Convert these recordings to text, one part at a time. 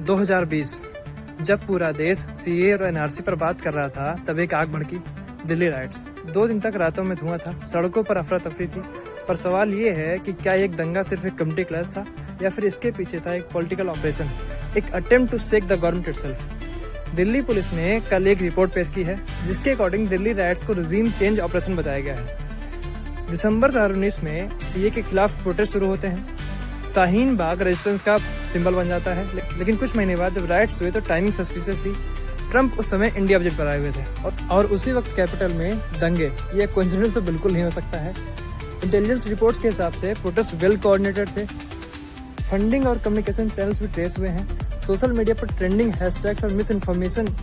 2020 जब पूरा देश सीए और एनआरसी पर बात कर रहा था, तब एक आग भड़की, दिल्ली राइट्स। 2 दिन तक रातों में धुआं था, सड़कों पर अफरा तफरी थी। पर सवाल ये है कि क्या एक दंगा सिर्फ एक कम्युनिटी क्लैश था या फिर इसके पीछे था एक पॉलिटिकल ऑपरेशन, एक attempt to shake the government itself. Delhi police ने कल एक रिपोर्ट पेश की है जिसके अकॉर्डिंग दिल्ली राइट्स को रिजीम चेंज ऑपरेशन बताया गया है। दिसंबर 2019 में सीए के खिलाफ प्रोटेस्ट शुरू होते हैं। शाहीन बाग रेजिस्टेंस का सिंबल बन जाता है, लेकिन कुछ महीने बाद जब राइट्स हुए तो टाइमिंग सस्पिशियस थी। ट्रंप उस समय इंडिया विजिट पर आए हुए थे और उसी वक्त कैपिटल में दंगे। ये कोइंसिडेंस तो बिल्कुल नहीं हो सकता है। इंटेलिजेंस रिपोर्ट्स के हिसाब से प्रोटेस्ट वेल कोऑर्डिनेटेड थे। फंडिंग और कम्युनिकेशन चैनल्स भी ट्रेस हुए हैं। सोशल मीडिया पर ट्रेंडिंग हैशटैग्स और मिस इन्फॉर्मेशन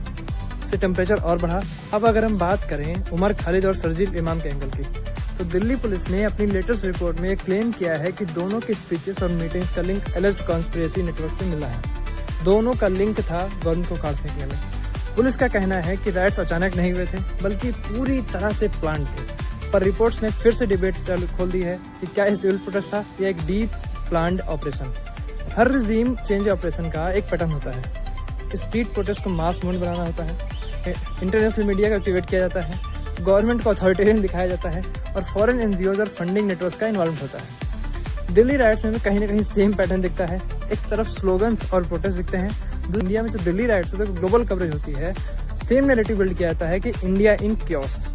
से टेम्परेचर और बढ़ा। अब अगर हम बात करें उमर खालिद और शर्जील इमाम के एंगल की, तो दिल्ली पुलिस ने अपनी लेटेस्ट रिपोर्ट में क्लेम किया है कि दोनों के स्पीचेस और मीटिंग्स का लिंक एलिज्ड कॉन्स्पिरेसी नेटवर्क से मिला है। दोनों का लिंक था गवर्नमेंट को उखाड़ फेंकने में। पुलिस का कहना है कि राइट्स अचानक नहीं हुए थे, बल्कि पूरी तरह से प्लान थे। पर रिपोर्ट्स ने फिर से डिबेट खोल दी है कि क्या ये सिविल प्रोटेस्ट था या एक डीप प्लान्ड ऑपरेशन। हर रिजीम चेंज ऑपरेशन का एक पैटर्न होता है। स्ट्रीट प्रोटेस्ट को मास मूवमेंट बनाना होता है, इंटरनेशनल मीडिया का एक्टिवेट किया जाता है, गवर्नमेंट को अथॉरिटेरियन दिखाया जाता है और फॉरेन एनजीओज और फंडिंग नेटवर्क का इन्वॉल्वमेंट होता है। दिल्ली राइट्स में कहीं ना कहीं सेम पैटर्न दिखता है। एक तरफ स्लोगन्स और प्रोटेस्ट दिखते हैं। इंडिया में जो दिल्ली राइट्स होता है ग्लोबल कवरेज होती है, सेम नैरेटिव बिल्ड किया जाता है कि इंडिया इन क्योस।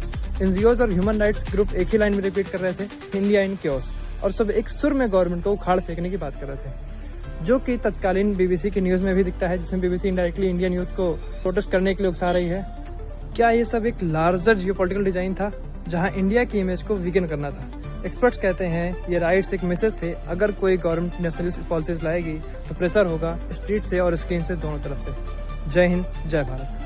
एनजीओज और ह्यूमन राइट्स ग्रुप एक ही लाइन में रिपीट कर रहे थे, इंडिया इन क्योस, और सब एक सुर में गवर्नमेंट को उखाड़ फेंकने की बात कर रहे थे, जो कि तत्कालीन बीबीसी की न्यूज़ में भी दिखता है, जिसमें बीबीसी इनडायरेक्टली इंडियन यूथ को प्रोटेस्ट करने के लिए उकसा रही है। क्या ये सब एक लार्जर जियोपॉलिटिकल डिजाइन था जहां इंडिया की इमेज को वीकन करना था? एक्सपर्ट्स कहते हैं ये राइट्स एक मैसेज थे, अगर कोई गवर्नमेंट नेशनलिस्ट पॉलिसीज लाएगी तो प्रेशर होगा स्ट्रीट से और स्क्रीन से, दोनों तरफ से। जय हिंद, जय भारत।